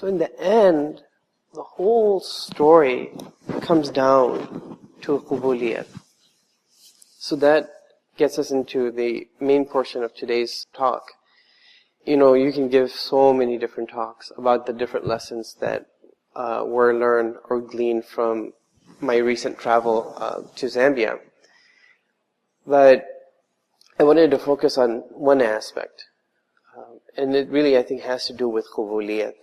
So in the end, the whole story comes down to qubuliyat. So that gets us into the main portion of today's talk. You know, you can give so many different talks about the different lessons that were learned or gleaned from my recent travel to Zambia. But I wanted to focus on one aspect. And it really, I think, has to do with qubuliyat.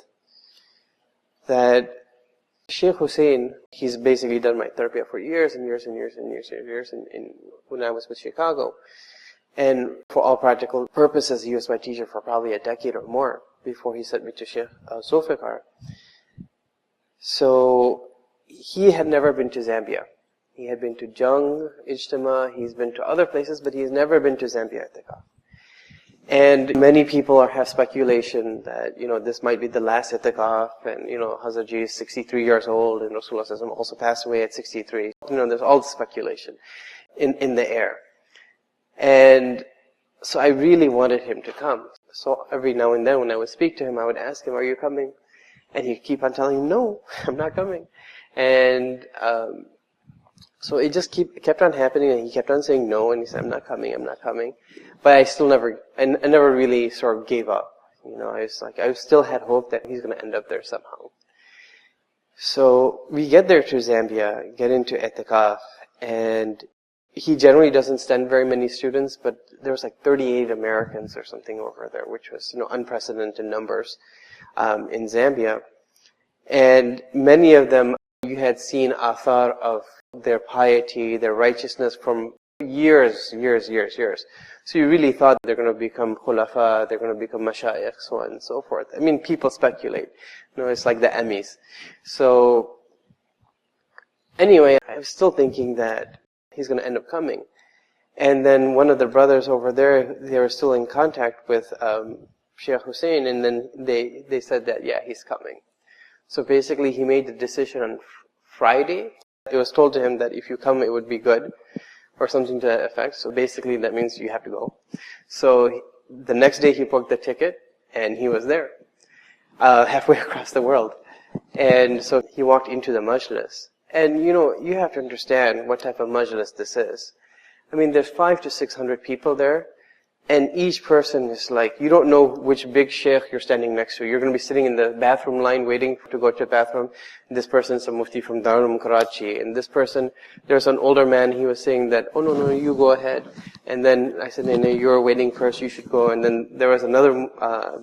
That Sheikh Husain, he's basically done my therapy for years and years and years and years and years when I was with Chicago. And for all practical purposes, he was my teacher for probably a decade or more before he sent me to Sheikh Zulfikar. So he had never been to Zambia. He had been to Jung, Ijtima, he's been to other places, but he's never been to Zambia I'tikaf. And many people have speculation that, you know, this might be the last I'tikaf, and, you know, Hazrat Ji is 63 years old, and Rasulullah also passed away at 63. You know, there's all the speculation in the air. And so I really wanted him to come. So every now and then when I would speak to him, I would ask him, are you coming? And he'd keep on telling me, no, I'm not coming. And so it just kept on happening, and he kept on saying no, and he said, I'm not coming. But I never really sort of gave up. You know, I still had hope that he's going to end up there somehow. So we get there to Zambia, get into I'tikaf, and he generally doesn't send very many students, but there was like 38 Americans or something over there, which was, you know, unprecedented numbers in Zambia. And many of them, you had seen athar of their piety, their righteousness from years. So you really thought they're going to become khulafa, they're going to become mashayikh, so on and so forth. I mean, people speculate. You know, it's like the Emmys. So, anyway, I was still thinking that he's going to end up coming. And then one of the brothers over there, they were still in contact with Sheikh Husain, and then they said that, yeah, he's coming. So basically, he made the decision on Friday. It was told to him that if you come, it would be good, or something to that effect. So basically, that means you have to go. So the next day, he booked the ticket, and he was there, halfway across the world. And so he walked into the majlis. And, you know, you have to understand what type of majlis this is. I mean, there's 500 to 600 people there, and each person is like, you don't know which big sheikh you're standing next to. You're going to be sitting in the bathroom line waiting to go to the bathroom. This person's a mufti from Darul Karachi, and this person, there's an older man, he was saying that, oh no, you go ahead. And then I said, no, you're waiting first, you should go. And then there was another,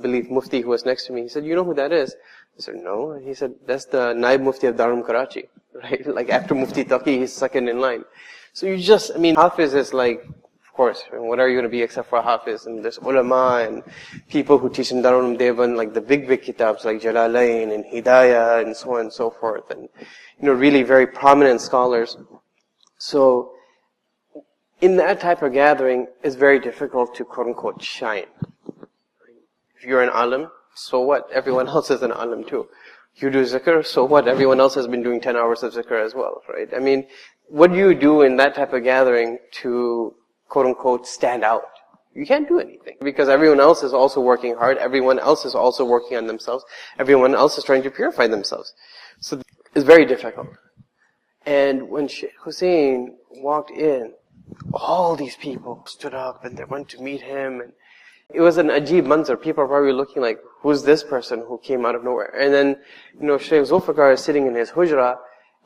belief mufti who was next to me. He said, you know who that is? I said, no. And he said, that's the Naib Mufti of Darul Karachi, right? Like after Mufti Taqi, he's second in line. So Hafidh is like, of course, what are you going to be except for a Hafidh? And there's ulama and people who teach in Darul Devan, like the big kitabs like Jalalain and Hidayah and so on and so forth. And, you know, really very prominent scholars. So, in that type of gathering, it's very difficult to quote unquote shine. If you're an Aalim, so what? Everyone else is an Aalim too. You do zikr, so what? Everyone else has been doing 10 hours of zikr as well, right? I mean, what do you do in that type of gathering to, quote unquote, stand out? You can't do anything, because everyone else is also working hard, everyone else is also working on themselves, everyone else is trying to purify themselves. So it's very difficult. And when Sheikh Husain walked in, all these people stood up and they went to meet him, and it was an ajib manzar. People are probably looking like, who's this person who came out of nowhere? And then, you know, Shaykh Zulfikar is sitting in his hujra,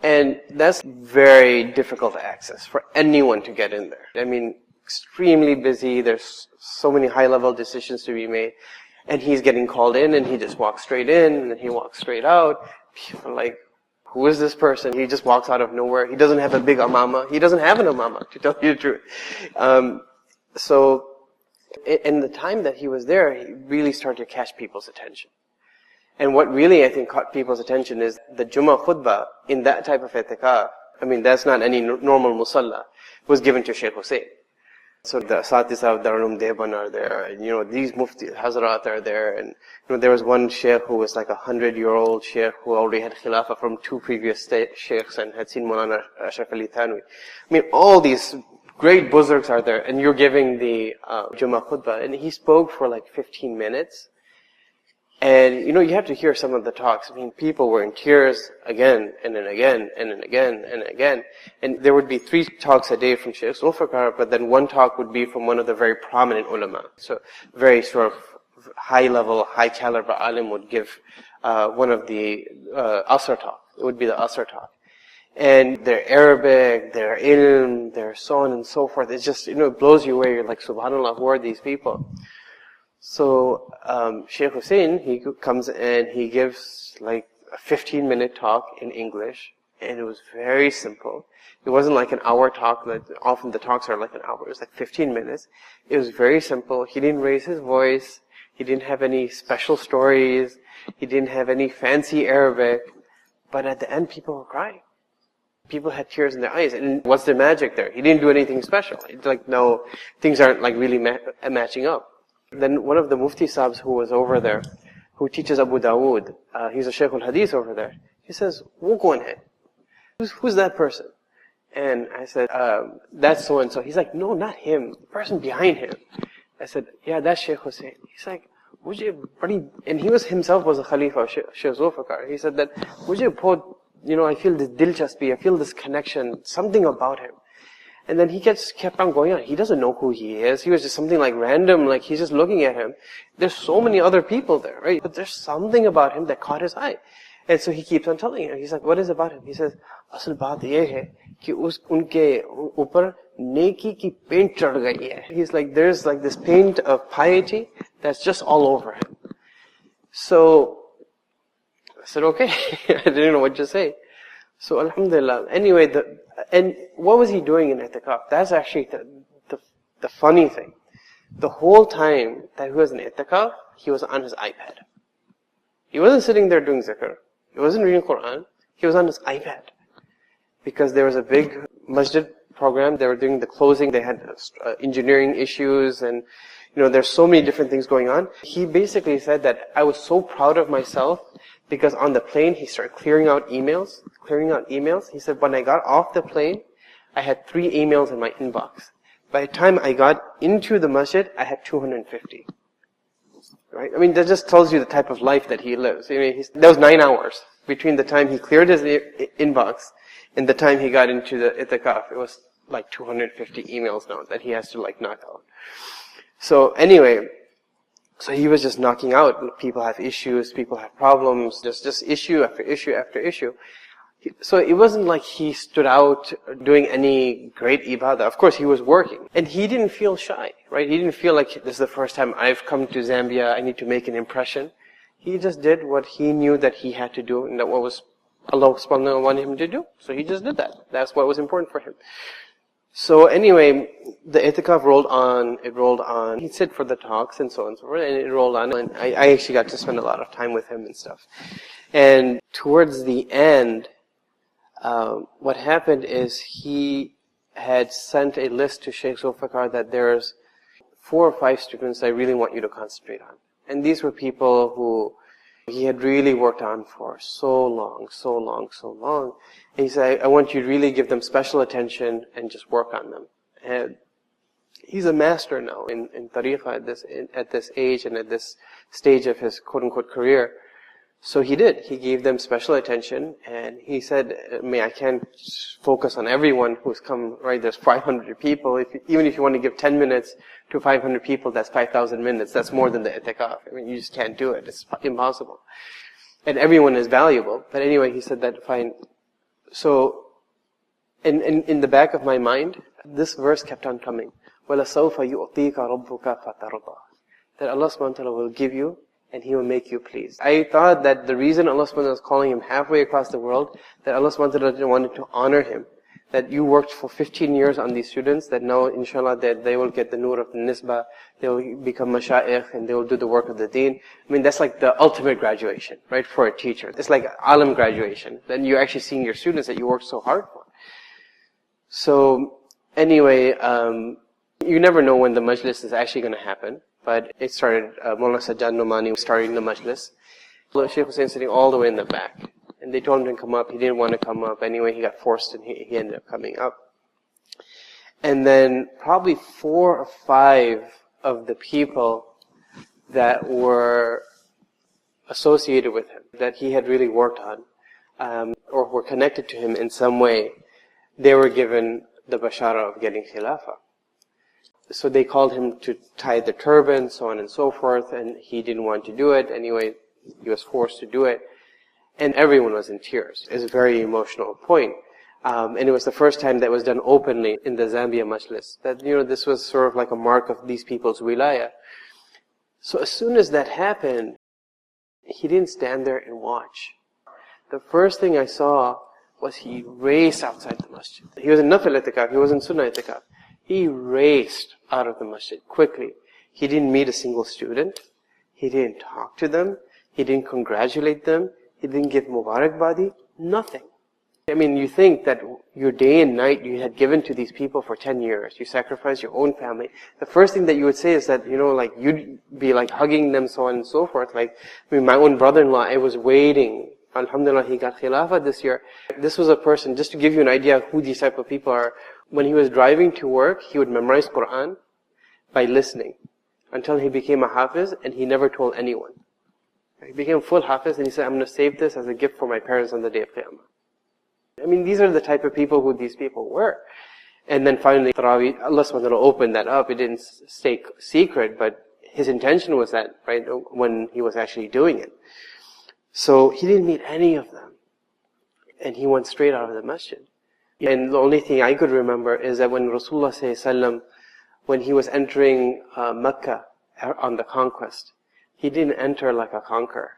and that's very difficult to access for anyone to get in there. I mean, extremely busy, there's so many high-level decisions to be made, and he's getting called in, and he just walks straight in, and then he walks straight out. People are like, who is this person? He just walks out of nowhere. He doesn't have a big amama. He doesn't have an amama, to tell you the truth. So, in the time that he was there, he really started to catch people's attention. And what really, I think, caught people's attention is the Jummah khutbah in that type of i'tikaf. I mean, that's not any normal musalla. Was given to Sheikh Husain. So the Asatisa of Darul Devan are there, and, you know, these Mufti Hazrat are there, and, you know, there was one Sheikh who was like 100-year-old Sheikh who already had Khilafah from 2 previous Sheikhs and had seen Maulana Ashraf Ali Thanwi. I mean, all these great buzurgs are there, and you're giving the Jummah khutbah, and he spoke for like 15 minutes. And, you have to hear some of the talks. I mean, people were in tears again, and then again, and then again, and again. And there would be 3 talks a day from Shaykh Zulfikar, but then 1 talk would be from one of the very prominent ulama. So, very sort of high level, high caliber Aalim would give, one of the, Asr talk. It would be the Asr talk. And they're Arabic, they're Ilm, they're so on and so forth. It's just, it blows you away. You're like, subhanAllah, who are these people? So, Shaykh Husain, he comes and he gives like a 15-minute talk in English, and it was very simple. It wasn't like an hour talk, like often the talks are like an hour. It was like 15 minutes. It was very simple. He didn't raise his voice. He didn't have any special stories. He didn't have any fancy Arabic. But at the end, people were crying. People had tears in their eyes. And what's the magic there? He didn't do anything special. It's like, no, things aren't like really matching up. Then one of the Mufti Sahibs who was over there, who teaches Abu Dawood, he's a Shaykh al-Hadith over there. He says, "Wo kaun hai? Who's that person?" And I said, "That's so and so." He's like, "No, not him. The person behind him." I said, "Yeah, that's Shaykh Husain." He's like, and he himself was a Khalifa of Shaykh Zulfikar. He said that, I feel this dilchaspi, I feel this connection, something about him. And then he kept on going on. He doesn't know who he is. He was just something like random, like he's just looking at him. There's so many other people there, right? But there's something about him that caught his eye. And so he keeps on telling him. He's like, "What is about him?" He says, "Asal baat ye hai ki unke upar neki ki paint chad gayi hai." He's like, there's like this paint of piety that's just all over him. So I said, okay. I didn't know what to say. So alhamdulillah. Anyway, and what was he doing in i'tikaf? That's actually the funny thing. The whole time that he was in i'tikaf, he was on his iPad. He wasn't sitting there doing zikr. He wasn't reading Qur'an. He was on his iPad. Because there was a big masjid program. They were doing the closing. They had engineering issues, and there's so many different things going on. He basically said that I was so proud of myself because on the plane he started clearing out emails. He said, when I got off the plane, I had 3 emails in my inbox. By the time I got into the masjid, I had 250. Right? I mean, that just tells you the type of life that he lives. That was 9 hours between the time he cleared his inbox and the time he got into the i'tikaf. It was like 250 emails now that he has to like knock out. So anyway, so he was just knocking out. People have issues, people have problems, just issue after issue after issue. So it wasn't like he stood out doing any great ibadah. Of course, he was working. And he didn't feel shy, right? He didn't feel like this is the first time I've come to Zambia, I need to make an impression. He just did what he knew that he had to do, and that what was Allah subhanahu wa ta'ala wanted him to do. So he just did that. That's what was important for him. So anyway, the i'tikaf rolled on. He'd sit for the talks and so on and so forth, and it rolled on. And I actually got to spend a lot of time with him and stuff. And towards the end, what happened is he had sent a list to Shaykh Zulfikar that there's 4 or 5 students I really want you to concentrate on. And these were people who he had really worked on for so long. And he said, I want you to really give them special attention and just work on them. And he's a master now in tariqah at this age and at this stage of his quote-unquote career. So he did. He gave them special attention, and he said, I can't focus on everyone who's come, right? There's 500 people. Even if you want to give 10 minutes to 500 people, that's 5,000 minutes. That's more than the i'tikaf. I mean, you just can't do it. It's impossible. And everyone is valuable. But anyway, he said that, fine. So, in the back of my mind, this verse kept on coming. وَلَسَوْفَ يُؤْتِيكَ رَبُّكَ فَتَرْضَى. That Allah subhanahu wa ta'ala will give you, and He will make you pleased. I thought that the reason Allah subhanahu wa ta'ala was calling him halfway across the world, that Allah subhanahu wa ta'ala wanted to honor him. That you worked for 15 years on these students, that now inshallah that they will get the nur of the nisbah, they will become masha'ikh, and they will do the work of the deen. I mean, that's like the ultimate graduation, right, for a teacher. It's like Aalim graduation. Then you're actually seeing your students that you worked so hard for. So, anyway, you never know when the majlis is actually going to happen. But it started, Mawlana Sajjad Nomani starting the majlis. Shaykh Husain sitting all the way in the back. And they told him to come up. He didn't want to come up. Anyway, he got forced and he ended up coming up. And then probably 4 or 5 of the people that were associated with him, that he had really worked on, or were connected to him in some way, they were given the bashara of getting khilafah. So they called him to tie the turban, so on and so forth, and he didn't want to do it. Anyway, he was forced to do it. And everyone was in tears. It's a very emotional point. And it was the first time that was done openly in the Zambia majlis. That, this was sort of like a mark of these people's wilaya. So as soon as that happened, he didn't stand there and watch. The first thing I saw was he raced outside the masjid. He was in nafil itikaf, he was in sunnah itikaf. He raced out of the masjid quickly. He didn't meet a single student. He didn't talk to them. He didn't congratulate them. He didn't give mubarakbadi. Nothing. I mean, you think that your day and night you had given to these people for 10 years. You sacrificed your own family. The first thing that you would say is that, you'd be like hugging them, so on and so forth. My own brother-in-law, I was waiting. Alhamdulillah, he got khilafah this year. This was a person, just to give you an idea of who these type of people are. When he was driving to work, he would memorize Qur'an by listening until he became a Hafidh, and he never told anyone. He became full Hafidh, and he said, I'm going to save this as a gift for my parents on the day of Qiyamah. I mean, these are the type of people who these people were. And then finally, Tarawih, Allah subhanahu wa ta'ala opened that up. It didn't stay secret, but his intention was that, right, when he was actually doing it. So he didn't meet any of them. And he went straight out of the masjid. And the only thing I could remember is that when Rasulullah ﷺ, when he was entering Mecca on the conquest, he didn't enter like a conqueror.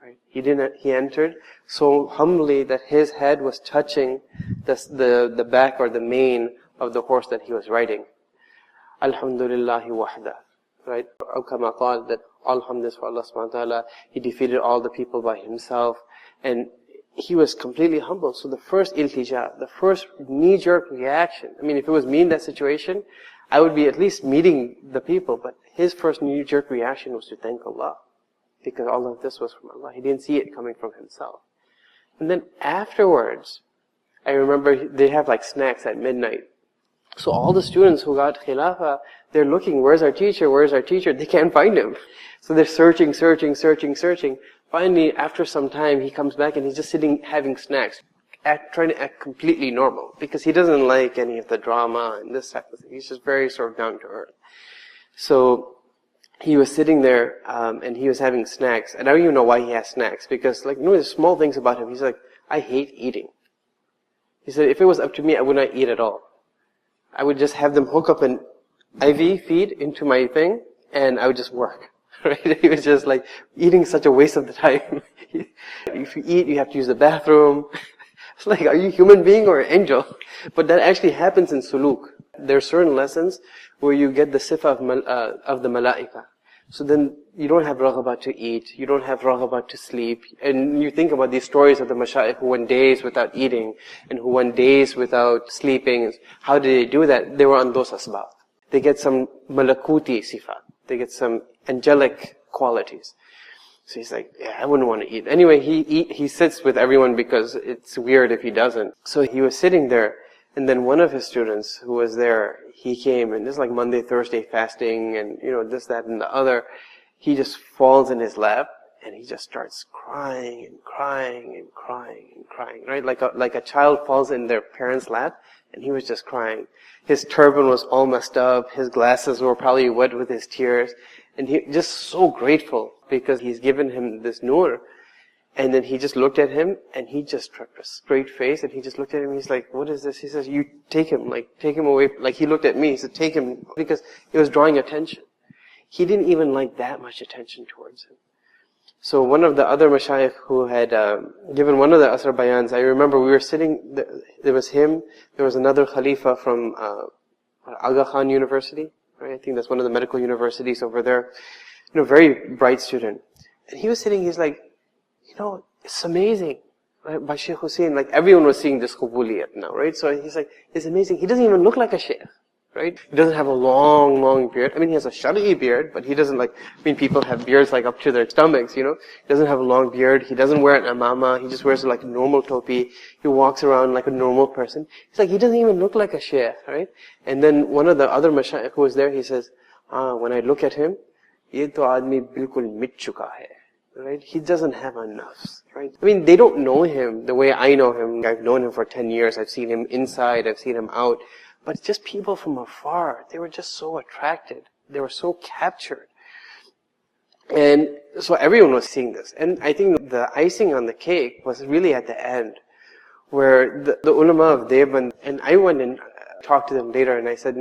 Right? He entered so humbly that his head was touching the back or the mane of the horse that he was riding. Alhamdulillahi wahda. Right? Or kama qal, that all hamd is for Allah subhanahu wa ta'ala. He defeated all the people by himself. And he was completely humble. So the first iltija, the first knee-jerk reaction, I mean, if it was me in that situation, I would be at least meeting the people, but his first knee-jerk reaction was to thank Allah. Because all of this was from Allah. He didn't see it coming from himself. And then afterwards, I remember they have like snacks at midnight. So all the students who got khilafah, they're looking, where's our teacher? Where's our teacher? They can't find him. So they're searching. Finally, after some time, he comes back and he's just sitting having snacks, trying to act completely normal, because he doesn't like any of the drama and this type of thing. He's just very sort of down to earth. So he was sitting there, and he was having snacks. And I don't even know why he has snacks, because there's small things about him. He's like, I hate eating. He said, if it was up to me, I would not eat at all. I would just have them hook up an IV feed into my thing, and I would just work. Right? He was just like, eating such a waste of the time. If you eat, you have to use the bathroom. It's like, are you a human being or an angel? But that actually happens in suluk. There are certain lessons where you get the sifa of the malaika. So then you don't have raghabat to eat, you don't have raghabat to sleep. And you think about these stories of the mashayikh who went days without eating and who went days without sleeping. How did they do that? They were on those asbab. They get some malakuti sifat. They get some angelic qualities. So he's like, yeah, I wouldn't want to eat. Anyway, he sits with everyone because it's weird if he doesn't. So he was sitting there, and then one of his students who was there, he came, and this is like Monday, Thursday fasting, and this, that, and the other. He just falls in his lap, and he just starts crying and crying and crying and crying, right? Like a child falls in their parent's lap, and he was just crying. His turban was all messed up, his glasses were probably wet with his tears, and he just so grateful because he's given him this nur. And then he just looked at him, and he just struck a straight face, and he just looked at him, he's like, what is this? He says, you take him away. Like, he looked at me, he said, take him, because it was drawing attention. He didn't even like that much attention towards him. So one of the other mashayikh who had given one of the Asr Bayans, I remember we were sitting, there was him, there was another Khalifa from Aga Khan University, right? I think that's one of the medical universities over there. Very bright student. And he was sitting, he's like, it's amazing, right? By Shaykh Husain, like everyone was seeing this qubuliyat now, right? So he's like, it's amazing. He doesn't even look like a shaykh, right? He doesn't have a long beard. I mean, he has a shari'i beard, but he doesn't people have beards like up to their stomachs, He doesn't have a long beard. He doesn't wear an amama. He just wears like a normal topi. He walks around like a normal person. He's like, he doesn't even look like a shaykh, right? And then one of the other mashayikh who was there, he says, when I look at him, ye to aadmi bilkul mit chuka hai. right? He doesn't have enough, right? I mean, they don't know him the way I know him. I've known him for 10 years. I've seen him inside. I've seen him out. But just people from afar, they were just so attracted. They were so captured. And so everyone was seeing this. And I think the icing on the cake was really at the end, where the ulama of Deoband, and I went and talked to them later, and I said,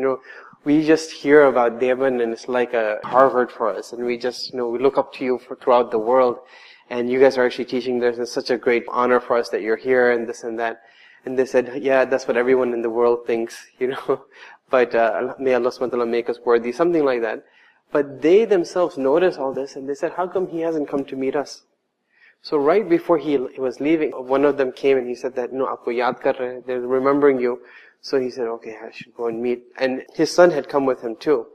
we just hear about Deoband and it's like a Harvard for us, and we just, we look up to you throughout the world, and you guys are actually teaching this. It's such a great honor for us that you're here, and this and that. And they said, yeah, that's what everyone in the world thinks, but may Allah subhanahu wa ta'ala make us worthy, something like that. But they themselves noticed all this, and they said, how come he hasn't come to meet us? So right before he was leaving, one of them came and he said that, aapko yaad kar rahe, they're remembering you. So he said, okay, I should go and meet. And his son had come with him too,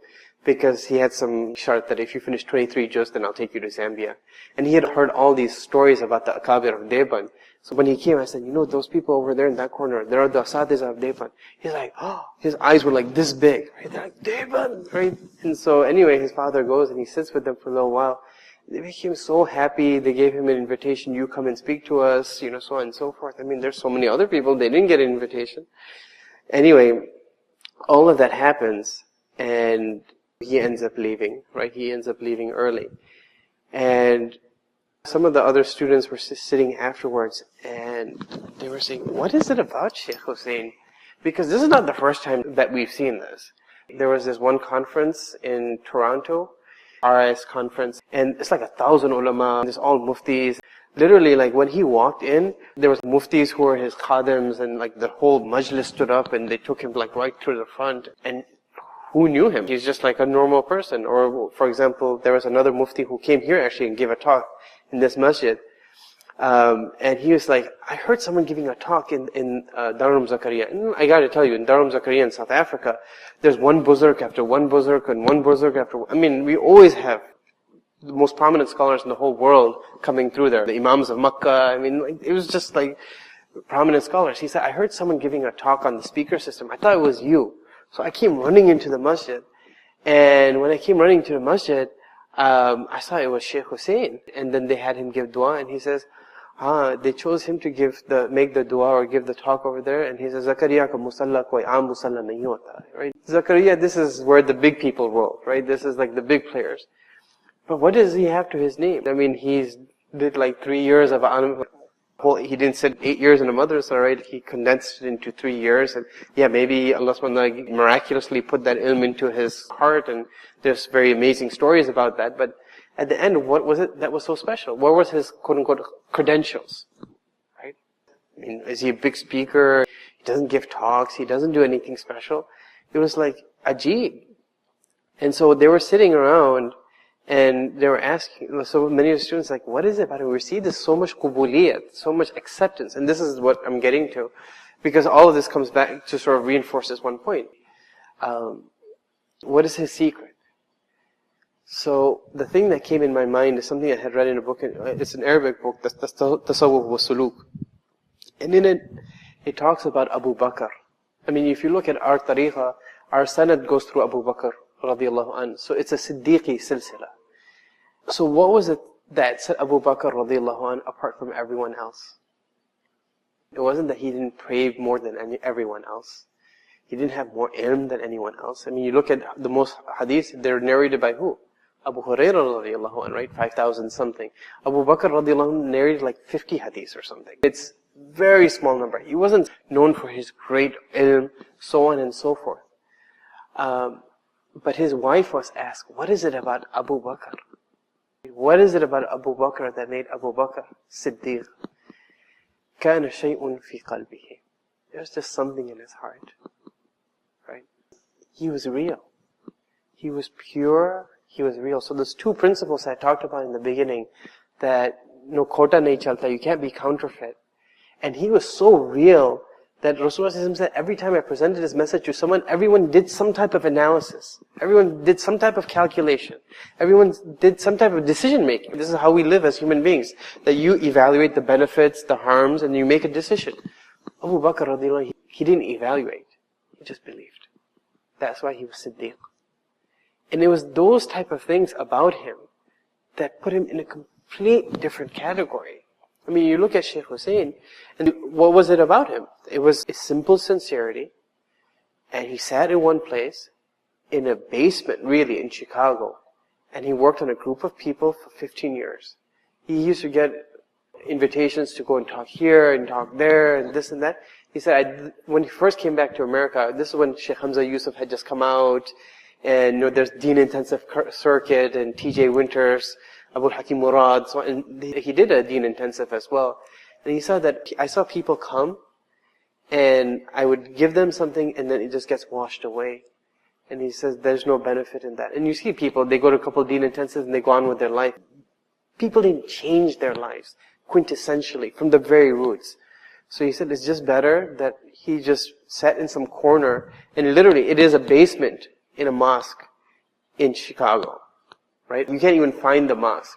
because he had some shart that if you finish 23 juz, then I'll take you to Zambia. And he had heard all these stories about the Akabir of Deoband. So when he came, I said, those people over there in that corner, they're the Asatiza of Deoband. He's like, his eyes were like this big, right? They're like, Deoband, right? And so anyway, his father goes and he sits with them for a little while. They became so happy. They gave him an invitation. You come and speak to us, so on and so forth. I mean, there's so many other people. They didn't get an invitation. Anyway, all of that happens and he ends up leaving, right? He ends up leaving early. And some of the other students were sitting afterwards and they were saying, what is it about Sheikh Husain? Because this is not the first time that we've seen this. There was this one conference in Toronto, RIS conference, and it's like 1,000 ulama, there's all muftis. Literally, like when he walked in, there was muftis who were his khadims, and like the whole majlis stood up and they took him like right to the front. And who knew him? He's just like a normal person. Or, for example, there was another mufti who came here actually and gave a talk in this masjid. And he was like, I heard someone giving a talk in Darul Zakaria. And I gotta tell you, in Darul Zakaria in South Africa, there's one buzurg after one buzurg and one buzurg after one. I mean, we always have the most prominent scholars in the whole world coming through there. The Imams of Makkah, I mean, it was just like prominent scholars. He said, I heard someone giving a talk on the speaker system. I thought it was you. So I came running into the masjid. And when I came running to the masjid, I saw it was Sheikh Husain. And then they had him give dua, and he says, they chose him to make the dua or give the talk over there. And he says, Zakaria ka musalla koi aam musalla nahi hota. Right? Zakaria, this is where the big people roll, right? This is like the big players. But what does he have to his name? I mean, he's did like 3 years of Aalim. He didn't sit 8 years in a madrasa, right? He condensed it into 3 years. And yeah, maybe Allah subhanahu wa ta'ala miraculously put that ilm into his heart, and there's very amazing stories about that. But at the end, what was it that was so special? What was his quote-unquote credentials? Right? I mean, is he a big speaker? He doesn't give talks. He doesn't do anything special. It was like ajib. And so they were sitting around and they were asking, so many of the students like, what is it about it? We see this so much qubuliyat, so much acceptance. And this is what I'm getting to. Because all of this comes back to sort of reinforce this one point. What is his secret? So the thing that came in my mind is something I had read in a book. It's an Arabic book, Tasawwuf wa Suluk. And in it, it talks about Abu Bakr. I mean, if you look at our tariqah, our sanad goes through Abu Bakr radiallahu anhu. So it's a Siddiqi silsila. So what was it that set Abu Bakr radiallahu anhu apart from everyone else? It wasn't that he didn't pray more than everyone else. He didn't have more ilm than anyone else. I mean, you look at the most hadiths, they're narrated by who? Abu Hurairah radiallahu anhu, right? 5,000 something. Abu Bakr radiallahu anhu narrated like 50 hadiths or something. It's very small number. He wasn't known for his great ilm, so on and so forth. But his wife was asked, what is it about Abu Bakr? What is it about Abu Bakr that made Abu Bakr Siddiq? كَانَ شَيْءٌ فِي قَلْبِهِ. There's just something in his heart. Right? He was real. He was pure. He was real. So there's two principles I talked about in the beginning, that no kota nahi chalta, you can't be counterfeit. And he was so real that Rasulullah said, every time I presented his message to someone, everyone did some type of analysis. Everyone did some type of calculation. Everyone did some type of decision making. This is how we live as human beings. That you evaluate the benefits, the harms, and you make a decision. Abu Bakr radiallahu anhu, he didn't evaluate. He just believed. That's why he was Siddiq. And it was those type of things about him that put him in a complete different category. I mean, you look at Sheikh Husain, and what was it about him? It was a simple sincerity, and he sat in one place, in a basement, really, in Chicago, and he worked on a group of people for 15 years. He used to get invitations to go and talk here and talk there and this and that. He said, when he first came back to America, this is when Sheikh Hamza Yusuf had just come out, and there's Deen Intensive Circuit and TJ Winters, Abu Hakim Murad, so, and he did a Deen Intensive as well. And he said that I saw people come, and I would give them something, and then it just gets washed away. And he says there's no benefit in that. And you see people, they go to a couple of Deen Intensives and they go on with their life. People didn't change their lives, quintessentially, from the very roots. So he said it's just better that he just sat in some corner, and literally it is a basement in a mosque in Chicago, right? You can't even find the mosque.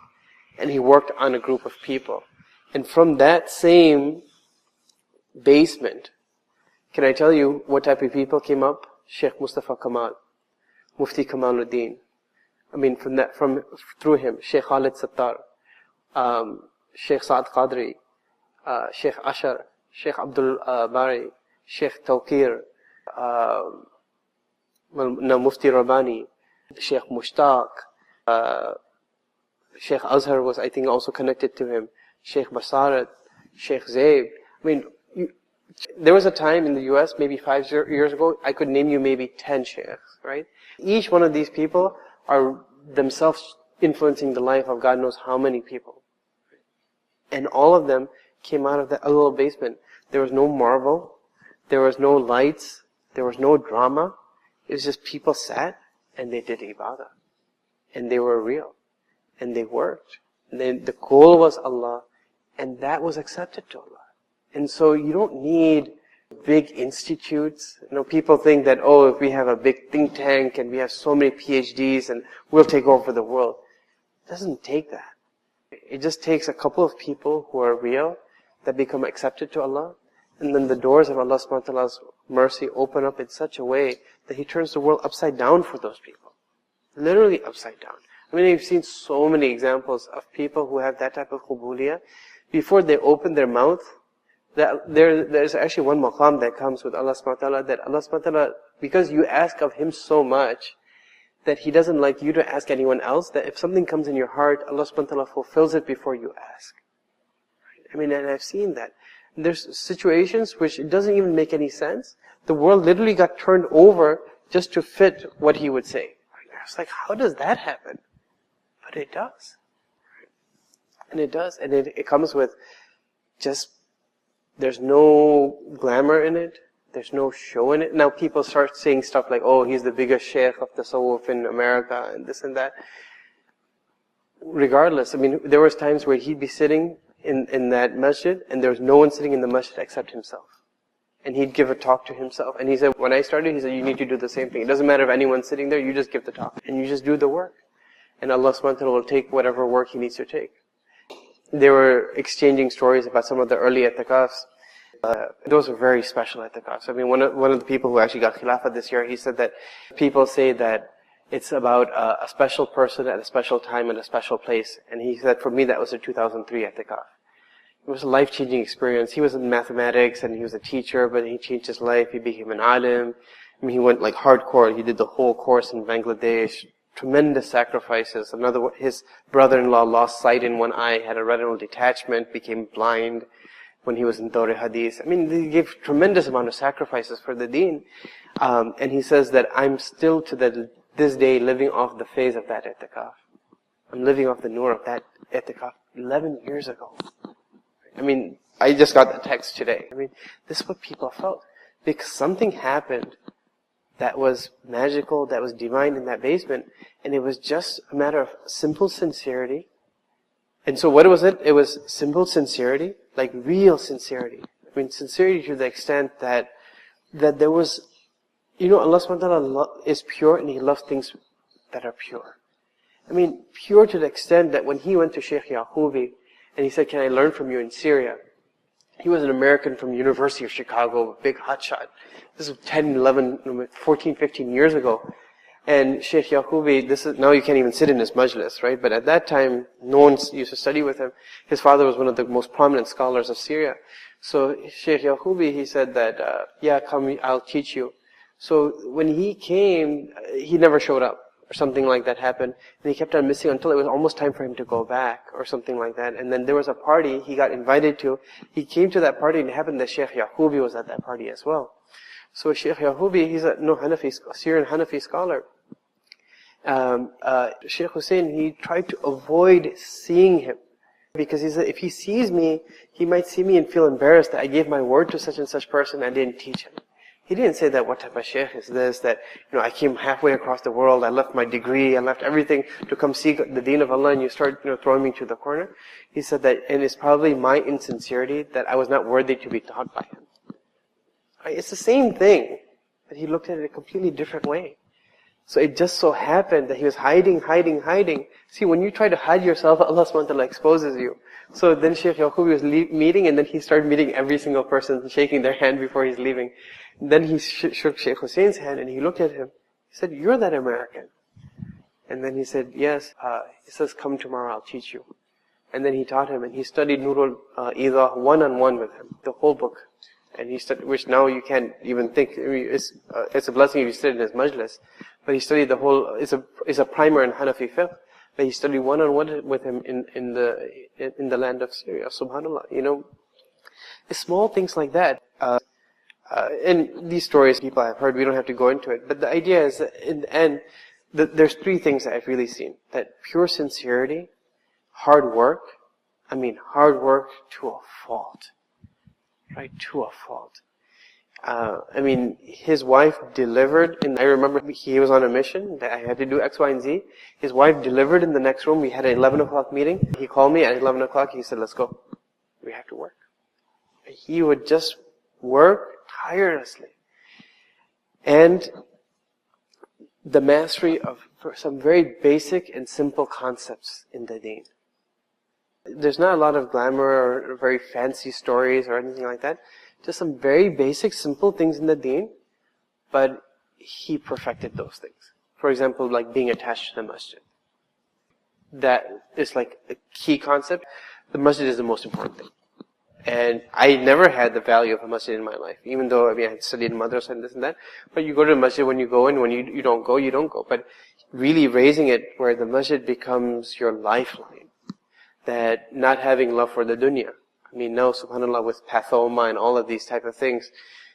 And he worked on a group of people. And from that same basement, can I tell you what type of people came up? Sheikh Mustafa Kamal, Mufti Kamaluddin. I mean, through him, Sheikh Khalid Sattar, Sheikh Saad Qadri, Sheikh Ashar, Sheikh Abdul Bari, Sheikh Tawqir, Mufti Rabbani, Sheikh Mushtaq, Sheikh Azhar was, I think, also connected to him, Sheikh Basarat, Sheikh Zayd. I mean, there was a time in the US, maybe 5 years ago, I could name you maybe 10 sheikhs, right? Each one of these people are themselves influencing the life of God knows how many people. And all of them came out of that little basement. There was no marble, there was no lights, there was no drama. It was just people sat and they did ibadah. And they were real. And they worked. And then the goal was Allah, and that was accepted to Allah. And so you don't need big institutes. People think that, if we have a big think tank and we have so many PhDs and we'll take over the world. It doesn't take that. It just takes a couple of people who are real, that become accepted to Allah, and then the doors of Allah subhanahu wa ta'ala's mercy open up in such a way that He turns the world upside down for those people. Literally upside down. I mean, you've seen so many examples of people who have that type of qubuliyah. Before they open their mouth, there's actually one maqam that comes with Allah subhanahu wa ta'ala, that Allah subhanahu wa ta'ala, because you ask of Him so much, that He doesn't like you to ask anyone else, that if something comes in your heart, Allah subhanahu wa ta'ala fulfills it before you ask. I mean, and I've seen that. There's situations which it doesn't even make any sense. The world literally got turned over just to fit what He would say. I was like, how does that happen? But it does. And it does. And it comes with just, there's no glamour in it. There's no show in it. Now people start saying stuff like, he's the biggest sheikh of tasawwuf in America and this and that. Regardless, I mean, there was times where he'd be sitting in that masjid and there was no one sitting in the masjid except himself. And he'd give a talk to himself. And he said, when I started, he said, you need to do the same thing. It doesn't matter if anyone's sitting there, you just give the talk. And you just do the work. And Allah subhanahu wa ta'ala will take whatever work He needs to take. They were exchanging stories about some of the early i'tikafs. Those were very special i'tikafs. I mean, one of the people who actually got khilafah this year, he said that people say that it's about a special person at a special time and a special place. And he said, for me, that was a 2003 i'tikaf. It was a life-changing experience. He was in mathematics and he was a teacher, but he changed his life. He became an Aalim. I mean, he went like hardcore. He did the whole course in Bangladesh. Tremendous sacrifices. His brother-in-law lost sight in one eye, had a retinal detachment, became blind when he was in Dawr Hadith. I mean, they gave tremendous amount of sacrifices for the deen. And he says that I'm still to this day living off the phase of that i'tikaf. I'm living off the nur of that i'tikaf 11 years ago. I mean, I just got the text today. I mean, this is what people felt. Because something happened that was magical, that was divine in that basement, and it was just a matter of simple sincerity. And so what was it? It was simple sincerity, like real sincerity. I mean, sincerity to the extent that there was, Allah subhanahu wa ta'ala is pure and He loves things that are pure. I mean, pure to the extent that when he went to Sheikh Yaqubi and he said, can I learn from you in Syria? He was an American from the University of Chicago, a big hotshot. This was 10, 11, 14, 15 years ago. And Sheikh Yaqubi, now you can't even sit in his majlis, right? But at that time, no one used to study with him. His father was one of the most prominent scholars of Syria. So Sheikh Yaqubi, he said that, yeah, come, I'll teach you. So when he came, he never showed up, or something like that happened. And he kept on missing until it was almost time for him to go back, or something like that. And then there was a party he got invited to. He came to that party, and it happened that Sheikh Yaqubi was at that party as well. So Sheikh Yaqubi, he's a Syrian Hanafi scholar. Sheikh Husain, he tried to avoid seeing him, because he said if he sees me, he might see me and feel embarrassed that I gave my word to such and such person, I didn't teach him. He didn't say that what type of sheikh is this, that, I came halfway across the world, I left my degree, I left everything to come seek the deen of Allah, and you start, throwing me to the corner. He said that, and it's probably my insincerity that I was not worthy to be taught by him. Right? It's the same thing, but he looked at it a completely different way. So it just so happened that he was hiding. See, when you try to hide yourself, Allah subhanahu wa ta'ala exposes you. So then Sheikh Yaqubi was meeting, and then he started meeting every single person and shaking their hand before he's leaving. And then he shook Sheikh Husain's hand, and he looked at him. He said, "You're that American." And then he said, "Yes." He says, "Come tomorrow, I'll teach you." And then he taught him, and he studied Nurul Idah one-on-one with him, the whole book. And he studied, which now you can't even think, it's a blessing if you study in his majlis. But he studied the whole, it's a primer in Hanafi fiqh, but he studied one-on-one with him in the land of Syria, subhanAllah, It's small things like that. And these stories people have heard, we don't have to go into it, but the idea is that in the end, there's three things that I've really seen. That pure sincerity, hard work to a fault. Right, to a fault. His wife delivered, and I remember he was on a mission that I had to do X, Y, and Z. His wife delivered in the next room. We had an 11 o'clock meeting. He called me at 11 o'clock. He said, "Let's go. We have to work." He would just work tirelessly. And the mastery of some very basic and simple concepts in the deen. There's not a lot of glamour or very fancy stories or anything like that. Just some very basic, simple things in the deen, but he perfected those things. For example, like being attached to the masjid. That is like a key concept. The masjid is the most important thing. And I never had the value of a masjid in my life, even though, I had studied in madrasa and this and that. But you go to the masjid when you go in, when you don't go, you don't go. But really raising it where the masjid becomes your lifeline. That not having love for the dunya. Now, subhanAllah, with Pathoma and all of these type of things,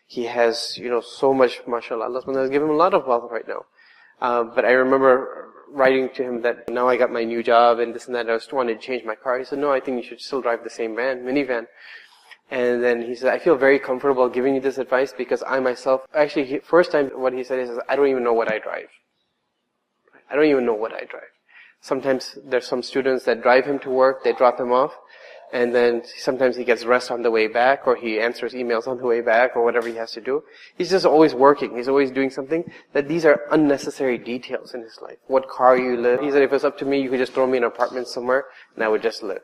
he has, so much, mashallah. Allah subhanahu wa ta'ala has given him a lot of wealth right now. But I remember writing to him that now I got my new job and this and that, I just wanted to change my car. He said, "No, I think you should still drive the same minivan. And then he said, "I feel very comfortable giving you this advice because I myself," actually, first time what he said is, "I don't even know what I drive. I don't even know what I drive." Sometimes there's some students that drive him to work, they drop him off, and then sometimes he gets rest on the way back, or he answers emails on the way back, or whatever he has to do. He's just always working. He's always doing something. That these are unnecessary details in his life. What car you live. He said, if it's up to me, you could just throw me in an apartment somewhere, and I would just live.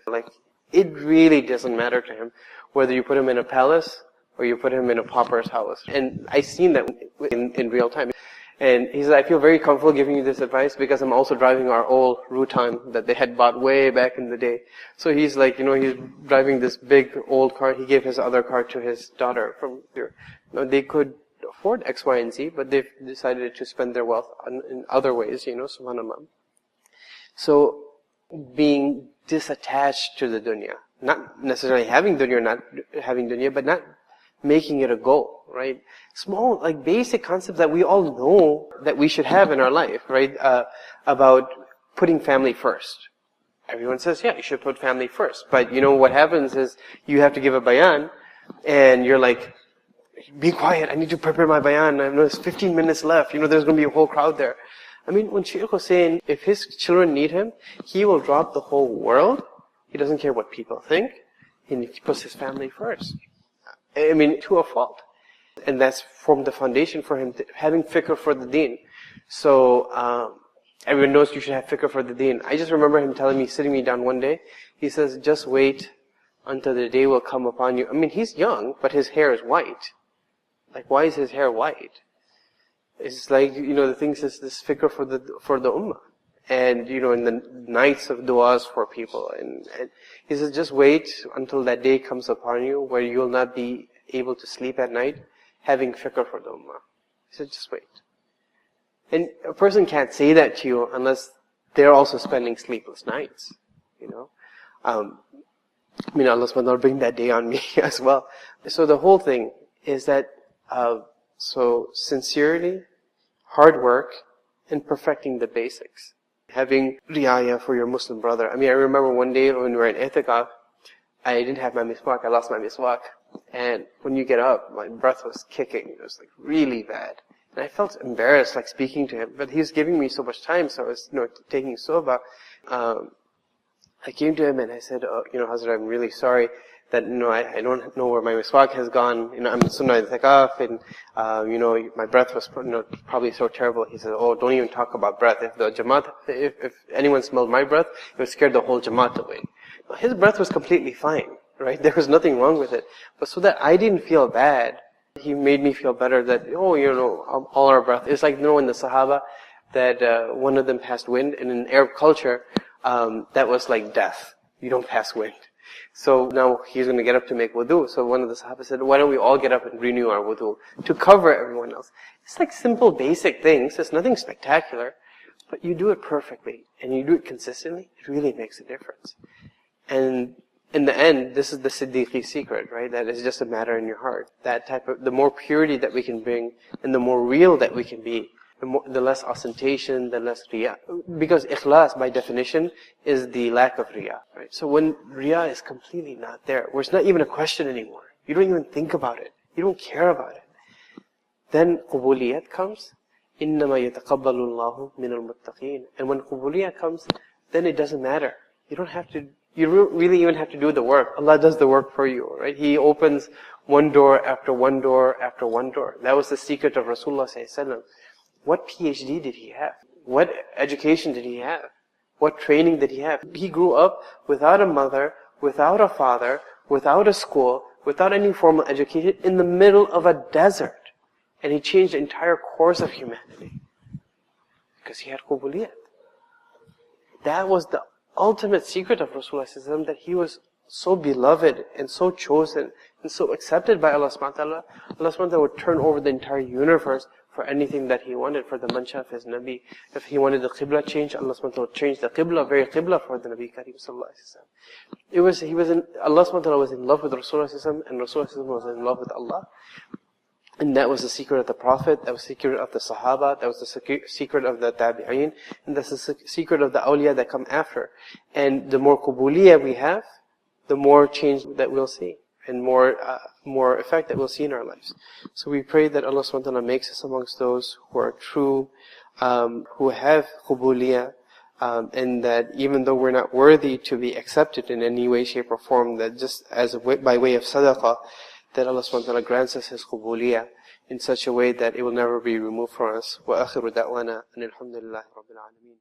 It really doesn't matter to him whether you put him in a palace or you put him in a pauper's house. And I've seen that in real time. And he said, "I feel very comfortable giving you this advice because I'm also driving our old Rutan that they had bought way back in the day." So he's he's driving this big old car. He gave his other car to his daughter from here. They could afford X, Y, and Z, but they've decided to spend their wealth in other ways, subhanAllah. So being disattached to the dunya. Not necessarily having dunya or not having dunya, but not making it a goal, right? Small, basic concepts that we all know that we should have in our life, right? About putting family first. Everyone says, yeah, you should put family first. But what happens is you have to give a bayan, and you're like, be quiet, I need to prepare my bayan. I know there's 15 minutes left. There's going to be a whole crowd there. When Shaykh Husain, if his children need him, he will drop the whole world. He doesn't care what people think. He puts his family first. To a fault. And that's formed the foundation for him having fikr for the deen. So, everyone knows you should have fikr for the deen. I just remember him telling me, sitting me down one day, he says, "Just wait until the day will come upon you." He's young, but his hair is white. Why is his hair white? It's like, the things is this fikr for the ummah. And, in the nights of du'as for people. And he says, just wait until that day comes upon you where you'll not be able to sleep at night having fikr for the ummah. He said, just wait. And a person can't say that to you unless they're also spending sleepless nights, Allah subhanahu wa ta'ala bring that day on me as well. So the whole thing is that, so sincerity, hard work, and perfecting the basics. Having riyaya for your Muslim brother. I remember one day when we were in i'tikaf, I didn't have my miswak, I lost my miswak. And when you get up, my breath was kicking. It was like really bad. And I felt embarrassed like speaking to him, but he was giving me so much time, so I was, taking soba. I came to him and I said, Hazrat, I'm really sorry that, I don't know where my miswak has gone. I'm in Sunnah al-Thaqaf and, my breath was, probably so terrible. He said, oh, don't even talk about breath. If anyone smelled my breath, it would scare the whole Jamaat away. His breath was completely fine, right? There was nothing wrong with it. But so that I didn't feel bad, he made me feel better that, all our breath. It's like, in the Sahaba, that, one of them passed wind, and in Arab culture, that was like death. You don't pass wind. So now he's going to get up to make wudu. So one of the Sahaba said, why don't we all get up and renew our wudu to cover everyone else? It's like simple basic things. It's nothing spectacular. But you do it perfectly and you do it consistently. It really makes a difference. And in the end, this is the Siddiqi secret, right? That is just a matter in your heart. The more purity that we can bring and the more real that we can be, the less ostentation, the less riya. Because ikhlas, by definition, is the lack of riya, right? So when riya is completely not there, where it's not even a question anymore, you don't even think about it, you don't care about it, then qubuliyat comes. إِنَّمَا يَتَقَبَّلُ اللَّهُ مِنَ الْمُتَّقِينَ. And when qubuliyat comes, then it doesn't matter. You don't really even have to do the work. Allah does the work for you, right? He opens one door after one door after one door. That was the secret of Rasulullah sallallahu alaihi wasallam. What PhD did he have? What education did he have? What training did he have? He grew up without a mother, without a father, without a school, without any formal education, in the middle of a desert. And he changed the entire course of humanity. Because he had qubuliyat. That was the ultimate secret of Rasulullah, that he was so beloved and so chosen and so accepted by Allah subhanahu wa ta'ala. Allah subhanahu wa ta'ala would turn over the entire universe for anything that he wanted, for the mansha of his Nabi. If he wanted the qibla change, Allah subhanahu wa ta'ala would change the very qibla for the Nabi Kareem sallallahu alaihi wasallam. Allah subhanahu wa ta'ala was in love with Rasulullah and Rasulullah was in love with Allah. And that was the secret of the Prophet, that was the secret of the Sahaba, that was the secret of the Tabi'een, and that's the secret of the awliya that come after. And the more qubuliyah we have, the more change that we'll see, and more effect that we'll see in our lives. So we pray that Allah subhanahu wa ta'ala makes us amongst those who are true, who have qubuliyah, and that even though we're not worthy to be accepted in any way, shape or form, that just by way of sadaqah, that Allah subhanahu wa ta'ala grants us His qubuliyah in such a way that it will never be removed from us. Wa akhiru da'wana and alhamdulillahi rabbil alameen.